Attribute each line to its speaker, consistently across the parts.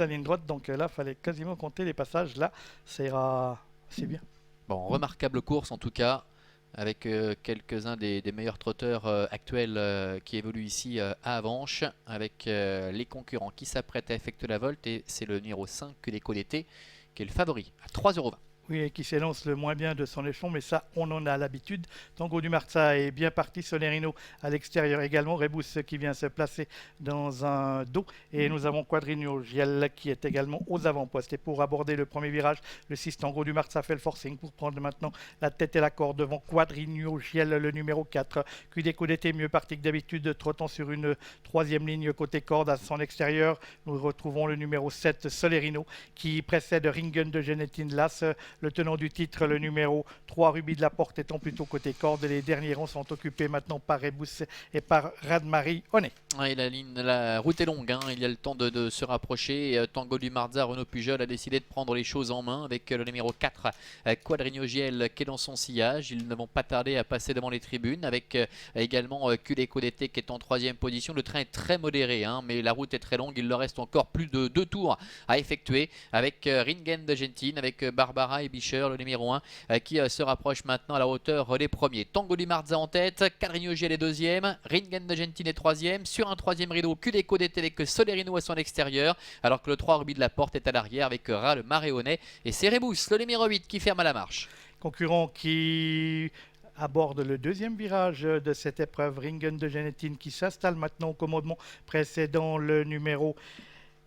Speaker 1: la ligne droite, donc là, il fallait quasiment compter les passages. Là, ça ira assez bien.
Speaker 2: Bon, remarquable course en tout cas, avec quelques-uns des meilleurs trotteurs actuels qui évoluent ici à Avenches, avec les concurrents qui s'apprêtent à effectuer la volte, et c'est le numéro 5, Cudeco d'été, qui est le favori à 3,20 €.
Speaker 1: Oui, et qui s'élance le moins bien de son échelon, mais ça, on en a l'habitude. Tango du Marza est bien parti, Solerino à l'extérieur également, Rebus qui vient se placer dans un dos, et nous avons Quadrino Giel qui est également aux avant-postes. Et pour aborder le premier virage, le 6 Tango du Marza fait le forcing pour prendre maintenant la tête et la corde devant Quadrino Giel, le numéro 4. Cudeco d'été mieux parti que d'habitude, trottant sur une troisième ligne côté corde à son extérieur. Nous retrouvons le numéro 7 Solerino qui précède Ringen de Genetin Las. Le tenant du titre, le numéro 3, Ruby de la Porte, étant plutôt côté corde. Les derniers rangs sont occupés maintenant par Rebus et par Radmarie Honnet.
Speaker 2: Ouais, la route est longue, hein. Il y a le temps de se rapprocher. Tango du Marza, Renaud Pujol a décidé de prendre les choses en main avec le numéro 4, Quadrino Giel, qui est dans son sillage. Ils ne vont pas tarder à passer devant les tribunes, avec également Cudeco d'été qui est en troisième position. Le train est très modéré, hein, mais la route est très longue. Il leur reste encore plus de 2 tours à effectuer, avec Ringen de Gentin, avec Barbara et Bischer, le numéro 1, qui se rapproche maintenant à la hauteur des premiers. Tango du Marza en tête, Quadrino Giel est deuxième, Ringen de Gentin est troisième. Sur un troisième rideau, Cudeco d'été avec Solerino à son extérieur, alors que le 3, Ruby de la Porte, est à l'arrière avec Ral Maréonnet. Et c'est Rebus, le numéro 8, qui ferme à la marche.
Speaker 1: Concurrent qui aborde le deuxième virage de cette épreuve, Ringen de Genetin qui s'installe maintenant au commandement, précédant le numéro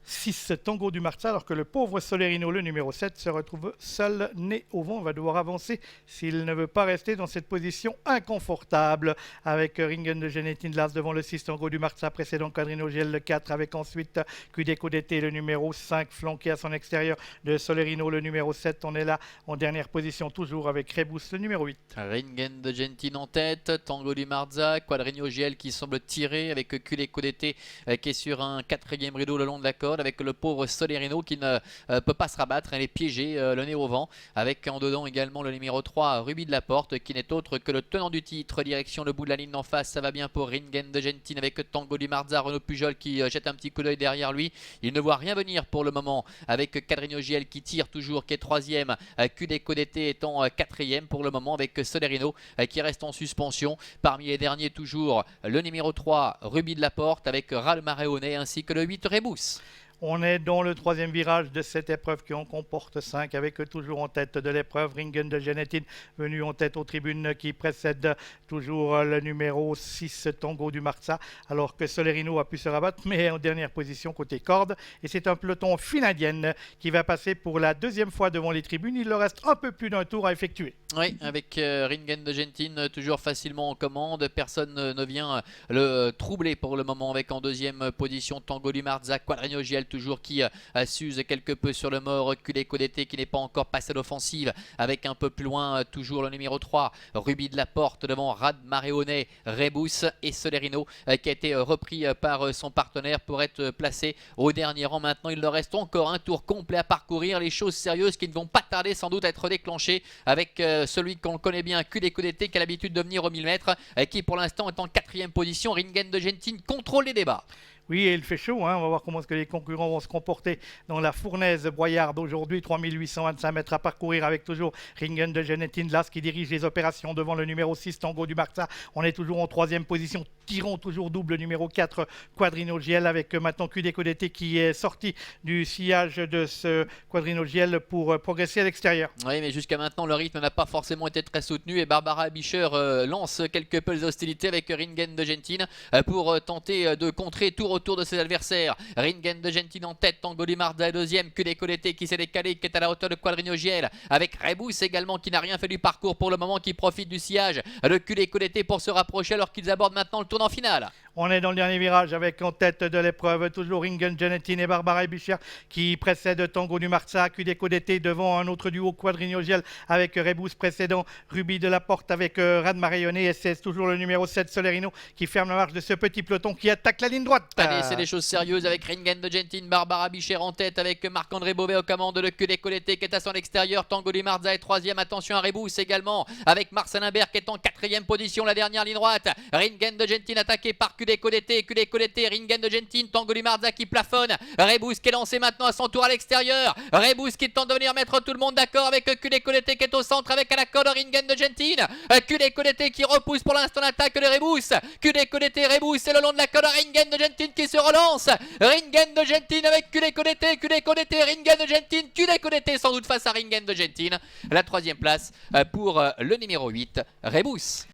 Speaker 1: 6 Tango du Marza, alors que le pauvre Solerino, le numéro 7, se retrouve seul, nez au vent. Va devoir avancer s'il ne veut pas rester dans cette position inconfortable, avec Ringen de Genetin Las devant le 6 Tango du Marza, précédent Quadrino Giel le 4, avec ensuite Cudeco d'été le numéro 5, flanqué à son extérieur de Solerino le numéro 7. On est là en dernière position, toujours avec Rebus le numéro 8.
Speaker 2: Ringen de Gentin en tête, Tango du Marza, Quadrino Giel qui semble tirer, avec Cudeco d'été qui est sur un quatrième rideau le long de la corde, avec le pauvre Solerino qui ne peut pas se rabattre, elle est piégée, le nez au vent, avec en dedans également le numéro 3, Ruby de la Porte, qui n'est autre que le tenant du titre, direction le bout de la ligne d'en face. Ça va bien pour Ringen de Gentin, avec Tango du Marza, Renaud Pujol qui jette un petit coup d'œil derrière lui. Il ne voit rien venir pour le moment, avec Quadrino Giel qui tire toujours, qui est troisième, Cudeco d'été étant quatrième pour le moment, avec Solerino qui reste en suspension. Parmi les derniers, toujours le numéro 3, Ruby de la Porte, avec Ral Maréonnet, ainsi que le 8, Rebus.
Speaker 1: On est dans le troisième virage de cette épreuve qui en comporte 5, avec toujours en tête de l'épreuve Ringen de Genetin, venu en tête aux tribunes, qui précède toujours le numéro 6 Tango du Marza, alors que Solerino a pu se rabattre, mais en dernière position côté corde. Et c'est un peloton finlandienne qui va passer pour la deuxième fois devant les tribunes. Il leur reste un peu plus d'un tour à effectuer.
Speaker 2: Oui, avec Ringen de Gentin toujours facilement en commande. Personne ne vient le troubler pour le moment, avec en deuxième position Tango du Marza, Quadrino Giel toujours qui s'use quelque peu sur le mort, Cudeco d'été qui n'est pas encore passé à l'offensive, avec un peu plus loin toujours le numéro 3, Ruby de la Porte, devant Rad Maréonnet, Rebus et Solerino qui a été repris par son partenaire pour être placé au dernier rang. Maintenant, il leur reste encore un tour complet à parcourir, les choses sérieuses qui ne vont pas tarder sans doute à être déclenchées, avec celui qu'on connaît bien, Cudeco d'été, qui a l'habitude de venir au 1000 mètres, qui pour l'instant est en quatrième position. Ringen de Gentin contrôle les débats.
Speaker 1: Oui, et il fait chaud, hein. On va voir comment est-ce que les concurrents vont se comporter dans la fournaise broyarde aujourd'hui. 3825 mètres à parcourir, avec toujours Ringen de Genetin Las qui dirige les opérations devant le numéro 6 Tango du Marza. On est toujours en troisième position, tirons toujours double, numéro 4 Quadrino Giel, avec maintenant Cudeco d'été qui est sorti du sillage de ce Quadrino Giel pour progresser à l'extérieur.
Speaker 2: Oui, mais jusqu'à maintenant le rythme n'a pas forcément été très soutenu, et Barbara Bischer lance quelque peu les hostilités avec Ringen de Gentin pour tenter de contrer tout autour de ses adversaires. Ringen de Gentin en tête, Tango du Marza est deuxième, Cudeco d'été qui s'est décalé, qui est à la hauteur de Quadrino Giel, avec Rebus également qui n'a rien fait du parcours pour le moment, qui profite du sillage de Cudeco d'été pour se rapprocher, alors qu'ils abordent maintenant le tournant final.
Speaker 1: On est dans le dernier virage, avec en tête de l'épreuve toujours Ringen Genetin et Barbara Bischer qui précèdent Tango du Marza, Cudeco d'été devant un autre duo, Quadrino Giel, avec Rebus précédent, Ruby de la Porte avec Rad Maréonnet, et c'est toujours le numéro 7 Solerino qui ferme la marche de ce petit peloton qui attaque la ligne droite.
Speaker 2: Allez, c'est des choses sérieuses, avec Ringen de Gentin, Barbara Bischer en tête, avec Marc-André Beauvais aux commandes, le Cudeco d'été qui est à son extérieur. Tango du Marza est troisième, attention à Rebus également, avec Marcelin Berg qui est en quatrième position, la dernière ligne droite. Ringen de Gentin attaqué par Culé, Ringen de Gentil, Tango du Marza qui plafonne. Rebus qui est lancé maintenant à son tour à l'extérieur. Rebus qui tente de venir mettre tout le monde d'accord avec Culé qui est au centre avec à la corde Ringen de Gentil. Culé qui repousse pour l'instant l'attaque de Rebus. Culé Rebus c'est le long de la corde Ringen de Gentil qui se relance. Ringen de Gentil avec Culé Ringen de Gentil, Culé sans doute face à Ringen de Gentil. La troisième place pour le numéro 8, Rebus.